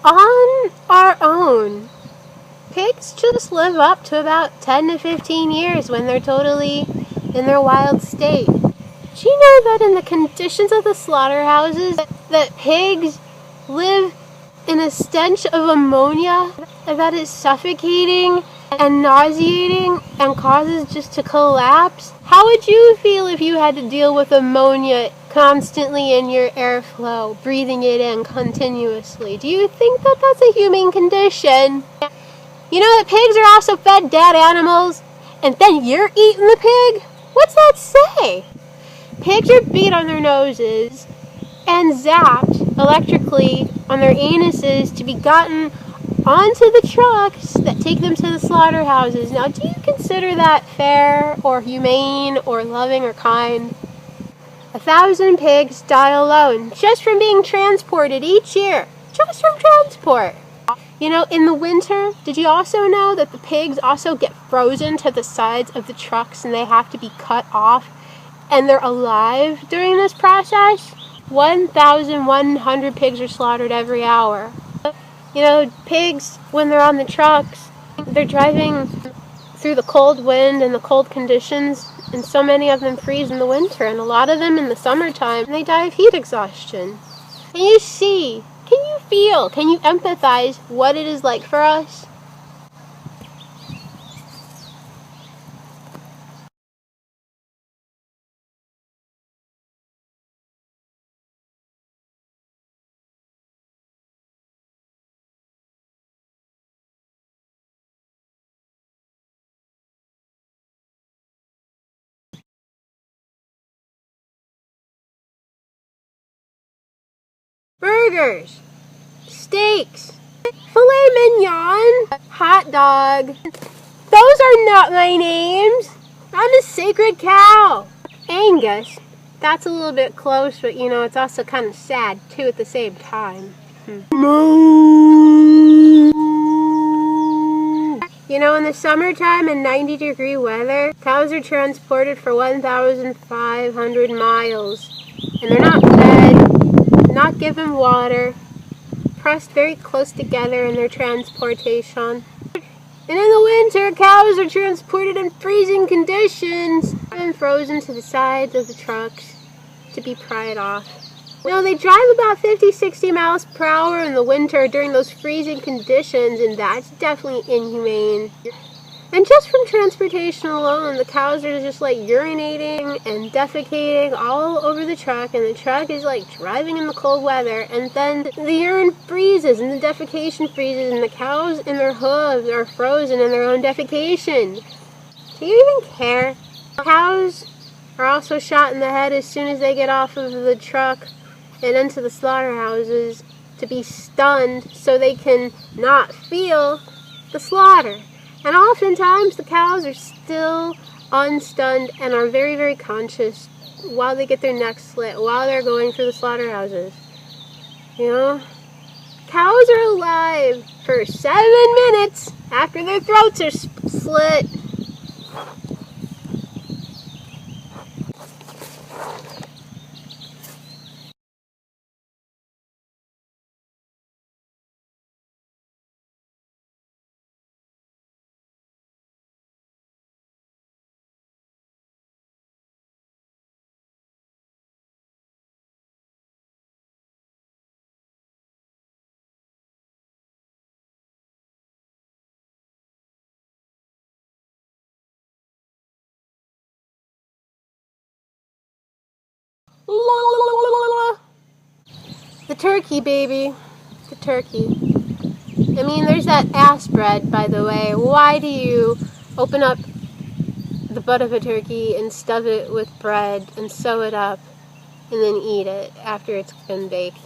On our own, pigs just live up to about 10 to 15 years when they're totally in their wild state. Do you know that in the conditions of the slaughterhouses, that pigs live in a stench of ammonia that is suffocating and nauseating and causes just to collapse? How would you feel if you had to deal with ammonia constantly in your airflow, breathing it in continuously? Do you think that that's a human condition? You know that pigs are also fed dead animals, and then you're eating the pig? What's that say? Pigs are beat on their noses and zapped electrically on their anuses to be gotten onto the trucks that take them to the slaughterhouses. Now, do you consider that fair or humane or loving or kind? 1,000 pigs die alone just from being transported each year. Just from transport. You know, in the winter, did you also know that the pigs also get frozen to the sides of the trucks and they have to be cut off? And they're alive during this process? 1,100 pigs are slaughtered every hour. You know, pigs, when they're on the trucks, they're driving through the cold wind and the cold conditions, and so many of them freeze in the winter, and a lot of them in the summertime, they die of heat exhaustion. Can you see? Can you feel? Can you empathize what it is like for us? Burgers, steaks, filet mignon, hot dog. Those are not my names. I'm a sacred cow. Angus. That's a little bit close, but you know, it's also kind of sad too at the same time. You know, in the summertime and 90-degree weather, cows are transported for 1,500 miles. And they're not fed, not given water, pressed very close together in their transportation. And in the winter, cows are transported in freezing conditions and frozen to the sides of the trucks to be pried off. You know, they drive about 50-60 miles per hour in the winter during those freezing conditions, and that's definitely inhumane. And just from transportation alone, the cows are just like urinating and defecating all over the truck, and the truck is like driving in the cold weather, and then the urine freezes and the defecation freezes, and the cows and their hooves are frozen in their own defecation. Do you even care? Cows are also shot in the head as soon as they get off of the truck and into the slaughterhouses to be stunned so they can not feel the slaughter. And oftentimes the cows are still unstunned and are very, very conscious while they get their necks slit, while they're going through the slaughterhouses. You know? Cows are alive for 7 minutes after their throats are slit. The turkey, baby. The turkey. I mean, there's that ass bread, by the way. Why do you open up the butt of a turkey and stuff it with bread and sew it up and then eat it after it's been baked?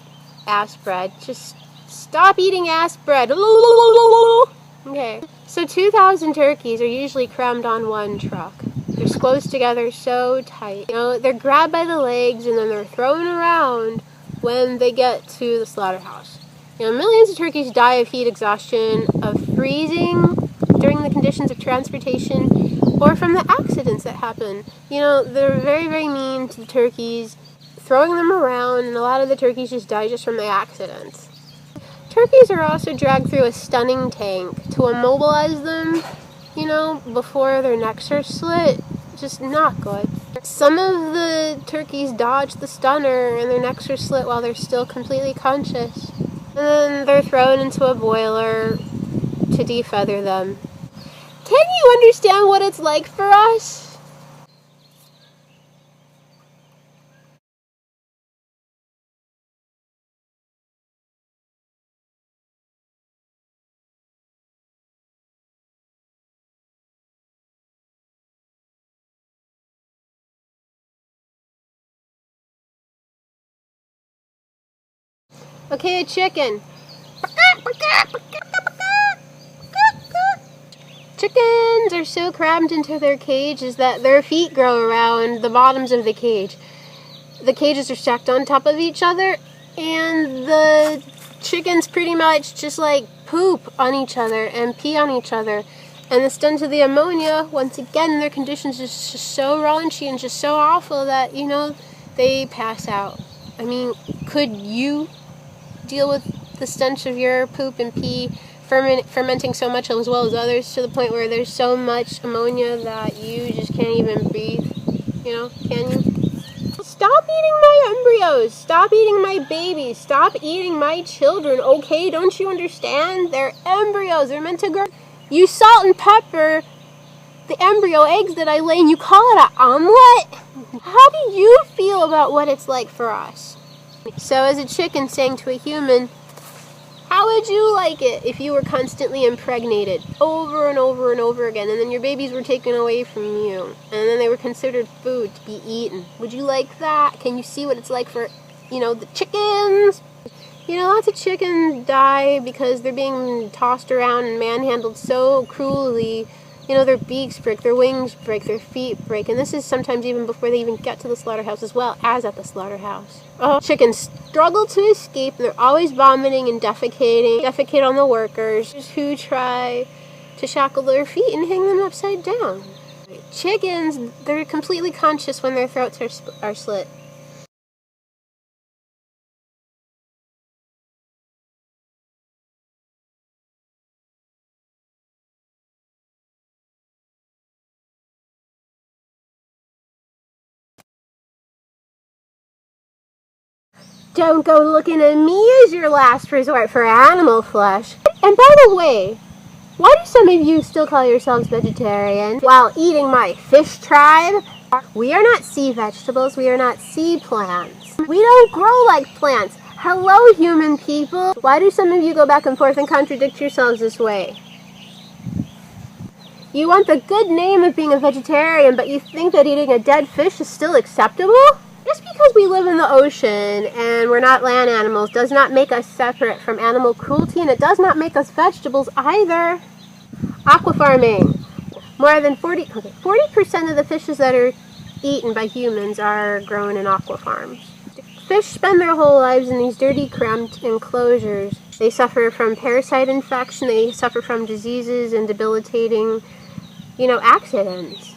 Ass bread. Just stop eating ass bread. Okay. So 2,000 turkeys are usually crammed on one truck. They're squoze together so tight. You know, they're grabbed by the legs and then they're thrown around when they get to the slaughterhouse. You know, millions of turkeys die of heat exhaustion, of freezing during the conditions of transportation, or from the accidents that happen. You know, they're very, very mean to the turkeys, throwing them around, and a lot of the turkeys just die just from the accidents. Turkeys are also dragged through a stunning tank to immobilize them, before their necks are slit. Just not good. Some of the turkeys dodge the stunner and their necks are slit while they're still completely conscious. And then they're thrown into a boiler to defeather them. Can you understand what it's like for us? Okay, a chicken. Chickens are so crammed into their cages that their feet grow around the bottoms of the cage. The cages are stacked on top of each other, and the chickens pretty much just like poop on each other and pee on each other. And it's done to the ammonia. Once again, their conditions are just so raunchy and just so awful that, they pass out. I mean, could you deal with the stench of your poop and pee fermenting so much as well as others to the point where there's so much ammonia that you just can't even breathe? Can you? Stop eating my embryos! Stop eating my babies! Stop eating my children, okay? Don't you understand? They're embryos. They're meant to grow. You salt and pepper the embryo eggs that I lay and you call it an omelet? How do you feel about what it's like for us? So as a chicken saying to a human, how would you like it if you were constantly impregnated over and over and over again, and then your babies were taken away from you, and then they were considered food to be eaten? Would you like that? Can you see what it's like for, the chickens? Lots of chickens die because they're being tossed around and manhandled so cruelly. Their beaks break, their wings break, their feet break, and this is sometimes even before they even get to the slaughterhouse as well as at the slaughterhouse. Chickens struggle to escape. They're always vomiting and defecate on the workers who try to shackle their feet and hang them upside down. Chickens, they're completely conscious when their throats are slit. Don't go looking at me as your last resort for animal flesh. And by the way, why do some of you still call yourselves vegetarian while eating my fish tribe? We are not sea vegetables. We are not sea plants. We don't grow like plants. Hello, human people. Why do some of you go back and forth and contradict yourselves this way? You want the good name of being a vegetarian, but you think that eating a dead fish is still acceptable? Just because we live in the ocean and we're not land animals does not make us separate from animal cruelty, and it does not make us vegetables either. Aquafarming. More than 40% of the fishes that are eaten by humans are grown in aquafarms. Fish spend their whole lives in these dirty, cramped enclosures. They suffer from parasite infection, they suffer from diseases and debilitating, accidents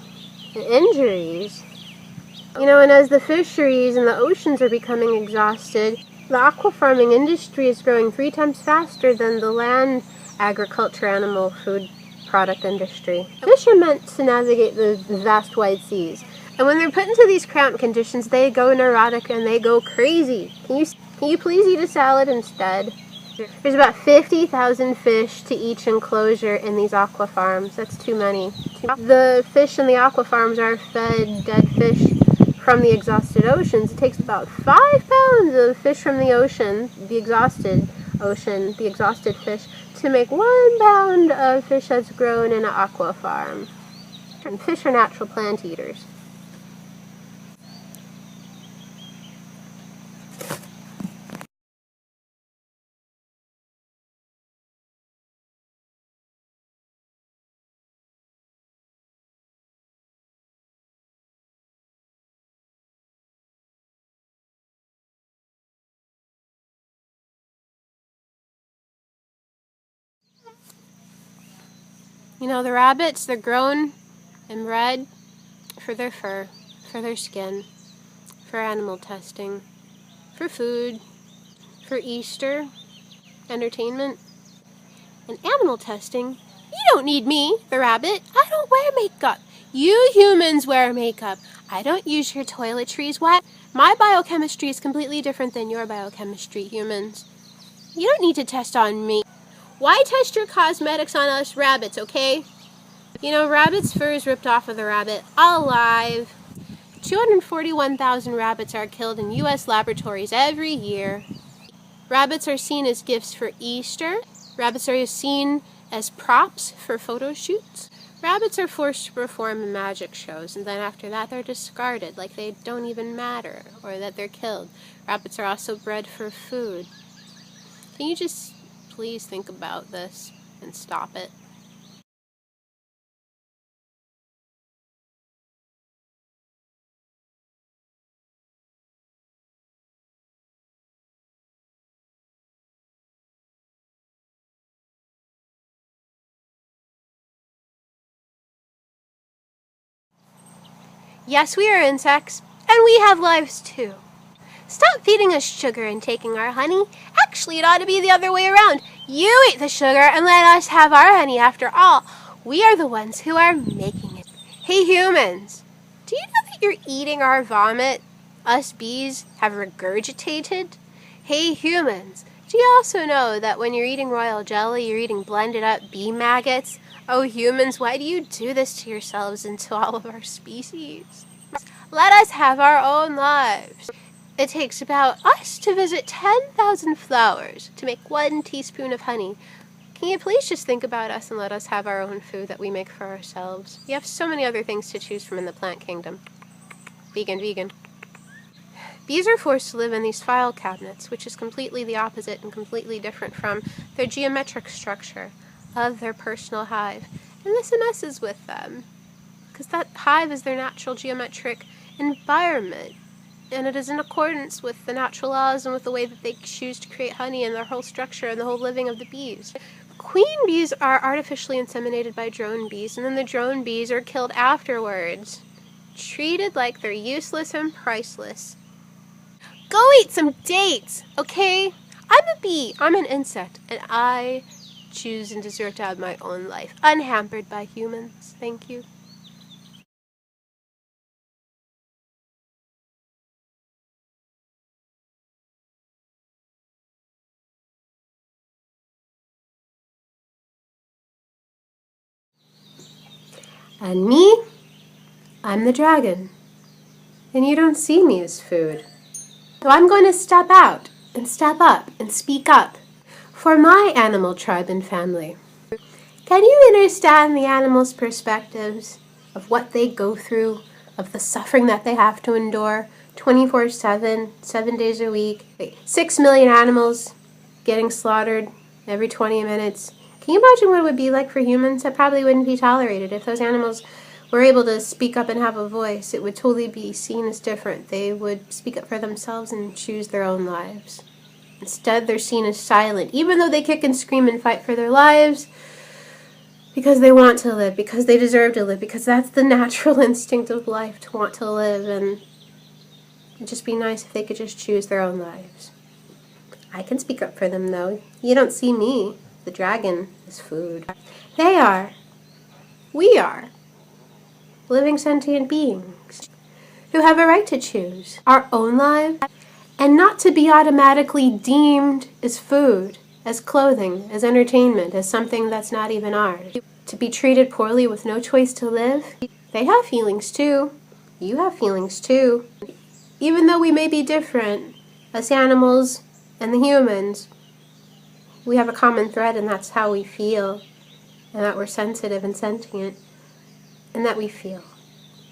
and injuries. And as the fisheries and the oceans are becoming exhausted, the aquafarming industry is growing 3 times faster than the land agriculture animal food product industry. Fish are meant to navigate the vast wide seas, and when they're put into these cramped conditions, they go neurotic and they go crazy. Can you please eat a salad instead? There's about 50,000 fish to each enclosure in these aquafarms. That's too many. The fish in the aquafarms are fed dead fish from the exhausted oceans. It takes about 5 pounds of fish from the ocean, the exhausted fish, to make 1 pound of fish that's grown in an aquafarm. And fish are natural plant eaters. The rabbits, they're grown and bred for their fur, for their skin, for animal testing, for food, for Easter, entertainment. And animal testing? You don't need me, the rabbit. I don't wear makeup. You humans wear makeup. I don't use your toiletries. Why? My biochemistry is completely different than your biochemistry, humans. You don't need to test on me. Why test your cosmetics on us rabbits, okay? You know, rabbit's fur is ripped off of the rabbit alive. 241,000 rabbits are killed in U.S. laboratories every year. Rabbits are seen as gifts for Easter. Rabbits are seen as props for photo shoots. Rabbits are forced to perform in magic shows, and then after that they're discarded, like they don't even matter, or that they're killed. Rabbits are also bred for food. Can you just please think about this and stop it? Yes, we are insects, and we have lives too. Stop feeding us sugar and taking our honey. Actually, it ought to be the other way around. You eat the sugar and let us have our honey. After all, we are the ones who are making it. Hey humans, do you know that you're eating our vomit? Us bees have regurgitated? Hey humans, do you also know that when you're eating royal jelly, you're eating blended up bee maggots? Oh humans, why do you do this to yourselves and to all of our species? Let us have our own lives. It takes about us to visit 10,000 flowers to make 1 teaspoon of honey. Can you please just think about us and let us have our own food that we make for ourselves? You have so many other things to choose from in the plant kingdom. Vegan, vegan. Bees are forced to live in these file cabinets, which is completely the opposite and completely different from their geometric structure of their personal hive. And this messes with them, because that hive is their natural geometric environment. And it is in accordance with the natural laws and with the way that they choose to create honey and their whole structure and the whole living of the bees. Queen bees are artificially inseminated by drone bees, and then the drone bees are killed afterwards, treated like they're useless and priceless. Go eat some dates, okay? I'm a bee, I'm an insect, and I choose and deserve to have my own life, unhampered by humans. Thank you. And me? I'm the dragon. And you don't see me as food. So I'm going to step out and step up and speak up for my animal tribe and family. Can you understand the animals' perspectives of what they go through, of the suffering that they have to endure 24/7, 7 days a week? 6 million animals getting slaughtered every 20 minutes. Can you imagine what it would be like for humans? That probably wouldn't be tolerated. If those animals were able to speak up and have a voice, it would totally be seen as different. They would speak up for themselves and choose their own lives. Instead, they're seen as silent, even though they kick and scream and fight for their lives, because they want to live, because they deserve to live, because that's the natural instinct of life, to want to live. And it'd just be nice if they could just choose their own lives. I can speak up for them, though. You don't see me. The dragon is food. They are. We are. Living sentient beings who have a right to choose our own lives and not to be automatically deemed as food, as clothing, as entertainment, as something that's not even ours. To be treated poorly with no choice to live. They have feelings too. You have feelings too. Even though we may be different, us animals and the humans, we have a common thread, and that's how we feel, and that we're sensitive and sentient, and that we feel.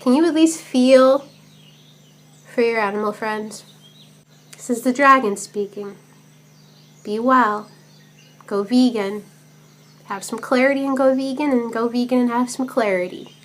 Can you at least feel for your animal friends? This is the dragon speaking. Be well. Go vegan. Have some clarity and go vegan and have some clarity.